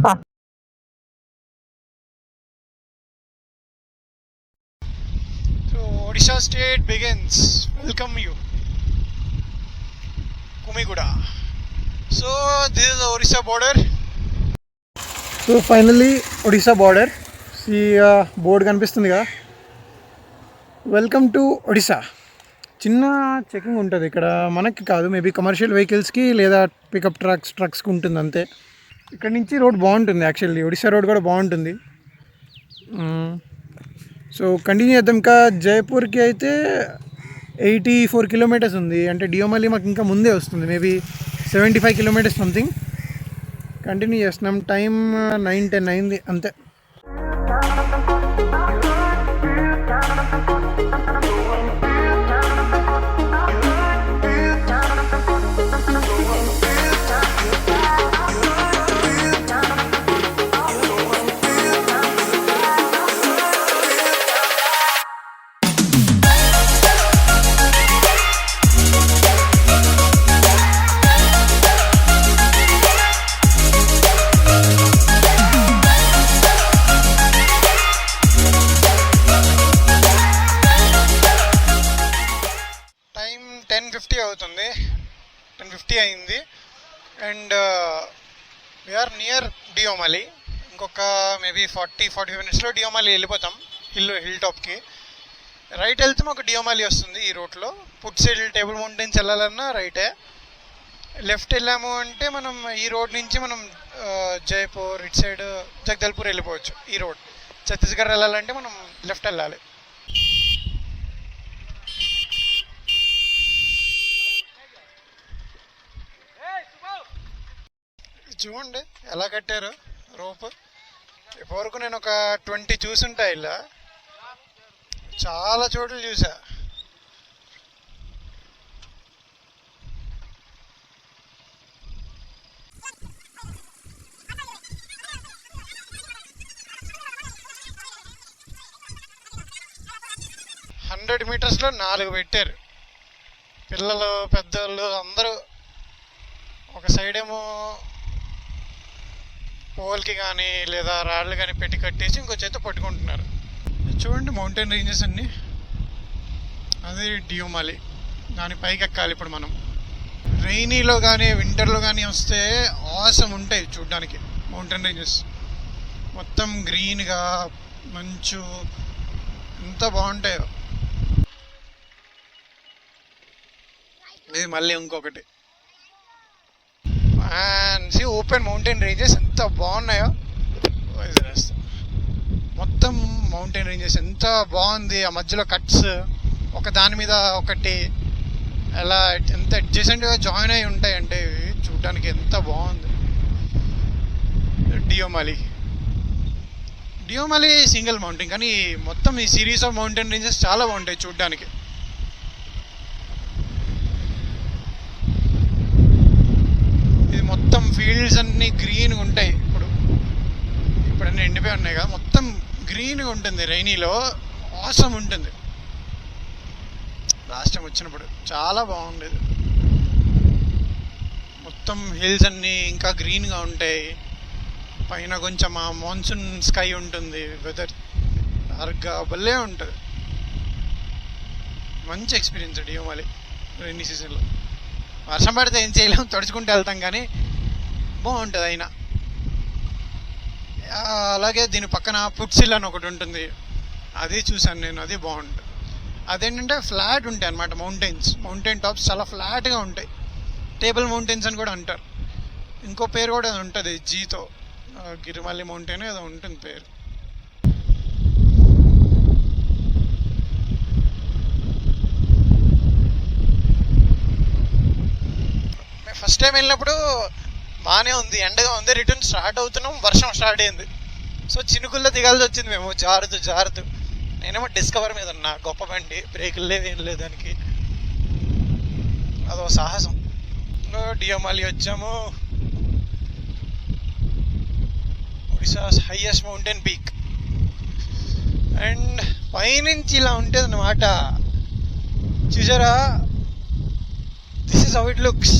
So Odisha state begins. Welcome you, Kumiguda. So this is the Odisha border. So finally Odisha border. ఈ board కనిపిస్తుంది కదా, welcome to Odisha. చిన్న checking ఉంటుంది ఇక్కడ, మనకి కాదు, మేబీ కమర్షియల్ వెహికల్స్కి లేదా పికప్ ట్రక్స్కి ఉంటుంది అంతే. ఇక్కడ నుంచి రోడ్ బాగుంటుంది యాక్చువల్లీ, ఒడిశా రోడ్ కూడా బాగుంటుంది. సో కంటిన్యూ చేద్దాం. ఇంకా జైపూర్కి అయితే 84 కిలోమీటర్స్ ఉంది, అంటే డియోమలి మాకు ఇంకా ముందే వస్తుంది, మేబీ 75 కిలోమీటర్స్ సంథింగ్. కంటిన్యూ చేస్తున్నాం. టైం 9-10 అయింది అంతే. టైం 10:50 అవుతుంది, 10:50 అయింది. And we are near Deomali. ఇంకొక మేబీ 40-45 మినిట్స్లో డియోమలి వెళ్ళిపోతాం. హిల్ టాప్కి రైట్ వెళ్తే మాకు డియోమలి వస్తుంది. ఈ రోడ్లో పుట్సిల్ టేబుల్ మౌంటైన్స్ వెళ్ళాలన్నా రైటే. లెఫ్ట్ వెళ్ళాము అంటే మనం ఈ రోడ్ నుంచి మనం జైపూర్ ఇటు సైడ్ జగదల్పూర్ వెళ్ళిపోవచ్చు. ఈ రోడ్ ఛత్తీస్గఢ్ వెళ్ళాలంటే మనం లెఫ్ట్ వెళ్ళాలి. చూడండి ఎలా కట్టారు రోప్. ఇప్పటివరకు నేను ఒక 20 చూసుంటా, ఇలా చాలా చోట్ల చూసా. హండ్రెడ్ మీటర్స్లో 4 పెట్టారు. పిల్లలు పెద్దోళ్ళు అందరూ ఒక సైడ్ ఏమో పోల్కి కానీ లేదా రాళ్ళు కానీ పెట్టి కట్టేసి ఇంకో చేత పట్టుకుంటున్నారు. చూడండి మౌంటైన్ రేంజెస్ అన్నీ. అదే డియోమలి, దాని పైకి ఎక్కాలి ఇప్పుడు మనం. రైనీలో కానీ వింటర్లో కానీ వస్తే ఆసమ్ ఉంటాయి చూడ్డానికి మౌంటైన్ రేంజెస్. మొత్తం గ్రీన్గా మంచు ఎంత బాగుంటాయో. ఇది మళ్ళీ ఇంకొకటి. And see open mountain ranges ఎంత బాగున్నాయో. మొత్తం మౌంటైన్ రేంజెస్ ఎంత బాగుంది. ఆ మధ్యలో కట్స్ ఒక దాని మీద ఒకటి ఎలా ఎంత అడ్జసెంట్గా జాయిన్ అయి ఉంటాయి అంటే చూడడానికి ఎంత బాగుంది. డియోమలి సింగిల్ మౌంటైన్, కానీ మొత్తం ఈ సిరీస్ ఆఫ్ మౌంటైన్ రేంజెస్ చాలా బాగుంటాయి చూడడానికి. ఇది మొత్తం ఫీల్డ్స్ అన్నీ గ్రీన్గా ఉంటాయి. ఇప్పుడు అన్నీ ఎండిపోయి ఉన్నాయి కదా, మొత్తం గ్రీన్గా ఉంటుంది. రైనీలో ఆసమ్ ఉంటుంది. లాస్ట్ టైం వచ్చినప్పుడు చాలా బాగుండేది. మొత్తం హిల్స్ అన్నీ ఇంకా గ్రీన్గా ఉంటాయి. పైన కొంచెం ఆ మాన్సూన్ స్కై ఉంటుంది. వెదర్ డార్క్గా భలే ఉంటుంది. మంచి ఎక్స్పీరియన్స్ డియోమలి రైనీ సీజన్లో. వర్షం పడితే ఏం చేయలేము, తడుచుకుంటూ వెళ్తాం, కానీ బాగుంటుంది అయినా. అలాగే దీని పక్కన పుట్సిల్ అని ఒకటి ఉంటుంది, అది చూసాను నేను, అది బాగుంటుంది. అదేంటంటే ఫ్లాట్ ఉంటాయి అన్నమాట మౌంటైన్ టాప్స్ చాలా ఫ్లాట్గా ఉంటాయి. టేబుల్ మౌంటైన్స్ అని కూడా అంటారు. ఇంకో పేరు కూడా ఉంటుంది జీతో, గిరిమల్లి మౌంటైన్ ఏదో ఉంటుంది పేరు. ఫస్ట్ టైం వెళ్ళినప్పుడు బాగానే ఉంది, ఎండగా ఉంది. రిటర్న్ స్టార్ట్ అవుతున్నాం, వర్షం స్టార్ట్ అయింది. సో చినుకుల్లో దిగాల్సి వచ్చింది మేము, జారుతూ. నేనేమో డిస్కవర్ మీద ఉన్నా, గొప్ప బండి, బ్రేకులు లేవు ఏం లేదు దానికి. అదో సాహసం. డియోమలి వచ్చాము, Odisha's highest mountain peak. And పైనుంచి ఇలా ఉంటుంది అన్నమాట. చూసారా, this is how it looks.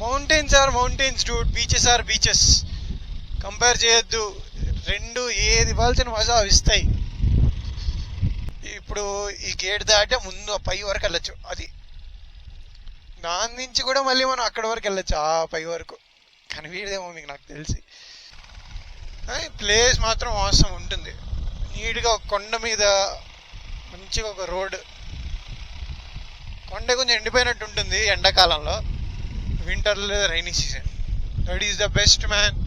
Mountains are mountains dude, beaches are beaches. Compare చేయొద్దు, రెండు ఏది ఇవ్వాల్సిన మజా అవి ఇస్తాయి. ఇప్పుడు ఈ గేట్ దాటే ముందు ఆ పై వరకు వెళ్ళచ్చు, అది దాని నుంచి కూడా మళ్ళీ మనం అక్కడి వరకు వెళ్ళచ్చు, ఆ పై వరకు. కానీ వీడిదేమో మీకు నాకు తెలిసి. ప్లేస్ మాత్రం అవసరం ఉంటుంది. నీట్గా ఒక కొండ మీద మంచిగా ఒక రోడ్. కొండ కొంచెం ఎండిపోయినట్టు ఉంటుంది ఎండాకాలంలో, వింటర్లో లేదా rainy season. That is the best man.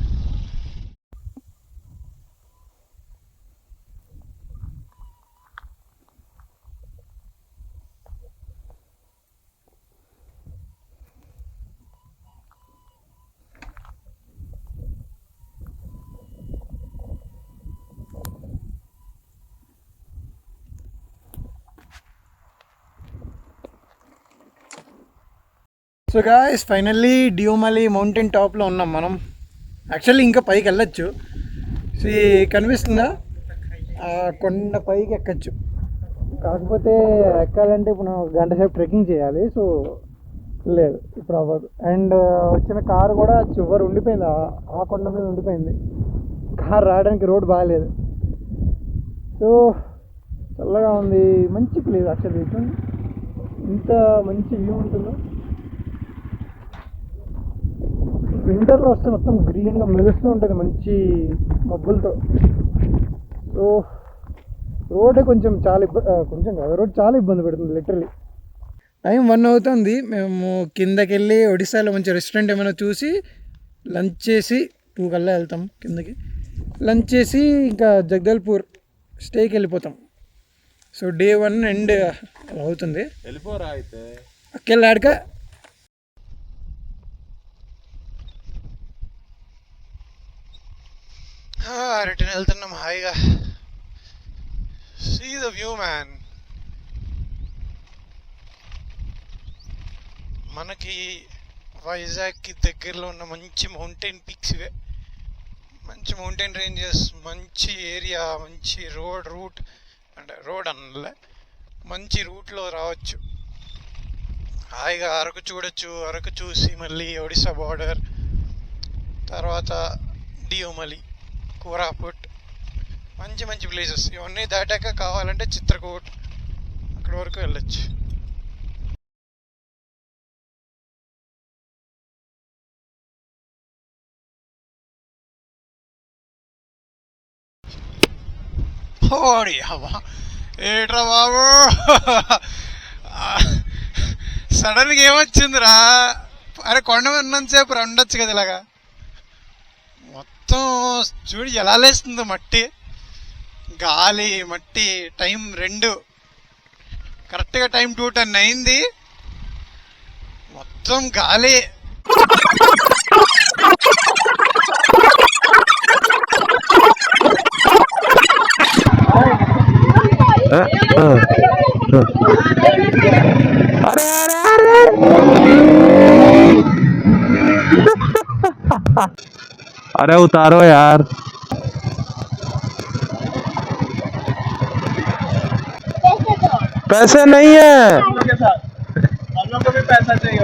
So guys finally Deomali mountain టాప్లో ఉన్నాం మనం. యాక్చువల్లీ ఇంకా పైకి వెళ్ళొచ్చు. సో కనిపిస్తుందా, ఆ కొండ పైకి ఎక్కచ్చు. కాకపోతే ఎక్కాలంటే ఇప్పుడు మనం గంట సేపు ట్రెక్కింగ్ చేయాలి. సో లేదు, ఇప్పుడు అవ్వదు. అండ్ వచ్చిన కారు కూడా చివరి ఉండిపోయింది, ఆ కొండ మీద ఉండిపోయింది. కారు రావడానికి రోడ్ బాగాలేదు. సో చల్లగా ఉంది, మంచి ప్లేస్ యాక్చువల్లీ. ఇంత మంచి వ్యూ ఉంటుందో. వింటర్లో వస్తే మొత్తం గ్రీన్గా మెరుస్తూ ఉంటుంది మంచి మబ్బులతో. సో రోడ్ కొంచెం చాలా కొంచెం కాదు, రోడ్ చాలా ఇబ్బంది పెడుతుంది లిటరలీ. టైం 1 అవుతుంది. మేము కిందకి వెళ్ళి ఒడిశాలో మంచి రెస్టారెంట్ ఏమైనా చూసి లంచ్ చేసి 2 కల్లా వెళ్తాం కిందకి. లంచ్ చేసి ఇంకా జగదల్పూర్ స్టేకి వెళ్ళిపోతాం. సో డే 1 ఎండ్ అవుతుంది. వెళ్ళిపోరా అయితే అక్కెళ్ళాడక రిటర్న్ వెళ్తున్నాం హాయిగా. See the view man. మనకి వైజాగ్కి దగ్గరలో ఉన్న మంచి మౌంటైన్ పీక్స్ ఇవే. మంచి మౌంటైన్ రేంజెస్, మంచి ఏరియా, మంచి రూట్ అంటే రోడ్ అన్నలే, మంచి రూట్లో రావచ్చు. హాయిగా అరకు చూడొచ్చు. అరకు చూసి మళ్ళీ ఒడిశా బార్డర్, తర్వాత డియోమలి, కోరాపుట్, మంచి మంచి ప్లేసెస్. ఇవన్నీ దాటాక కావాలంటే చిత్రకూట్, అక్కడ వరకు వెళ్ళొచ్చు. ఓడి అవ్వా, ఏట్రా బాబు, సడన్గా ఏమొచ్చిందిరా? అరే కొండ మీద ఉన్నంతసేపు ఉండొచ్చు కదా ఇలాగా. మొత్తం చూడు ఎలా లేస్తుందో మట్టి, గాలి, మట్టి. టైం 2 కరెక్ట్గా టైం 2:10 అయింది. మొత్తం గాలి. अरे उतारो यार. पैसे नहीं है. हम लोग को भी पैसा चाहिए.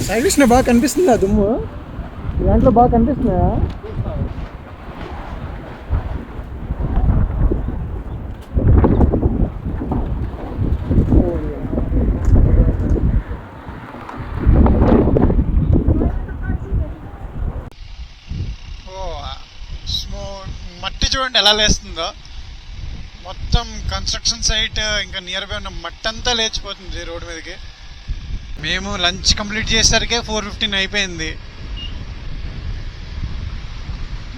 సైకిల్స్ బాగా కనిపిస్తుందా దుమ్ము? దాంట్లో బాగా కనిపిస్తుందా? మట్టి చూడండి ఎలా లేస్తుందో. మొత్తం కన్స్ట్రక్షన్ సైట్, ఇంకా నియర్ బై ఉన్న మట్టి అంతా లేచిపోతుంది రోడ్డు మీదకి. మేము లంచ్ కంప్లీట్ చేసేసరికి 4:15 అయిపోయింది.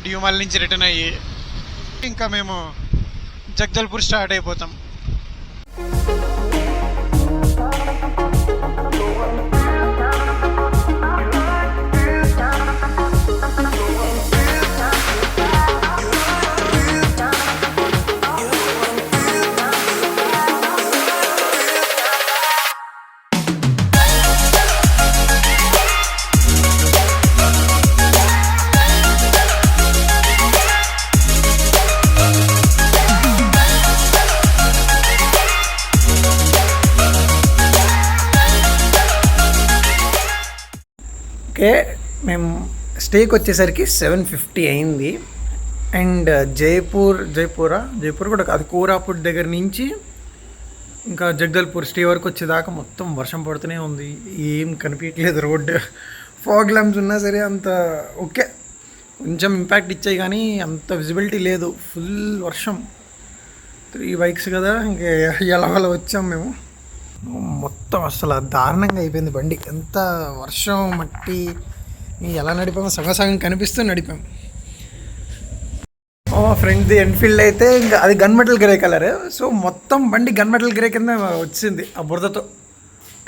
డియోమలి నుంచి రిటర్న్ అయ్యి ఇంకా మేము జగదల్పూర్ స్టార్ట్ అయిపోతాం. ఓకే, మేము స్టేకి వచ్చేసరికి 7:50 అయింది. అండ్ జైపూర్ కూడా కాదు, కోరాపుట్ దగ్గర నుంచి ఇంకా జగదల్పూర్ స్టే వరకు వచ్చేదాకా మొత్తం వర్షం పడుతూనే ఉంది. ఏం కనిపించట్లేదు రోడ్డు. ఫాగ్ ల్యాంప్స్ ఉన్నా సరే అంత ఓకే, కొంచెం ఇంపాక్ట్ ఇచ్చాయి కానీ అంత విజిబిలిటీ లేదు. ఫుల్ వర్షం. 3 బైక్స్ కదా, ఇంకా ఎలా వచ్చాం మేము. మొత్తం అసలు దారుణంగా అయిపోయింది బండి. ఎంత వర్షం మట్టి ఎలా నడిపామో సగం కనిపిస్తూ నడిపాం. మా ఫ్రెండ్ది ఎన్ఫీల్డ్ అయితే ఇంకా అది gun metal grey colour. So మొత్తం బండి గన్ మెటల్ గ్రే కింద వచ్చింది. ఆ బురదతో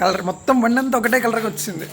కలర్ మొత్తం బండి అంతా ఒకటే కలర్కి వచ్చింది.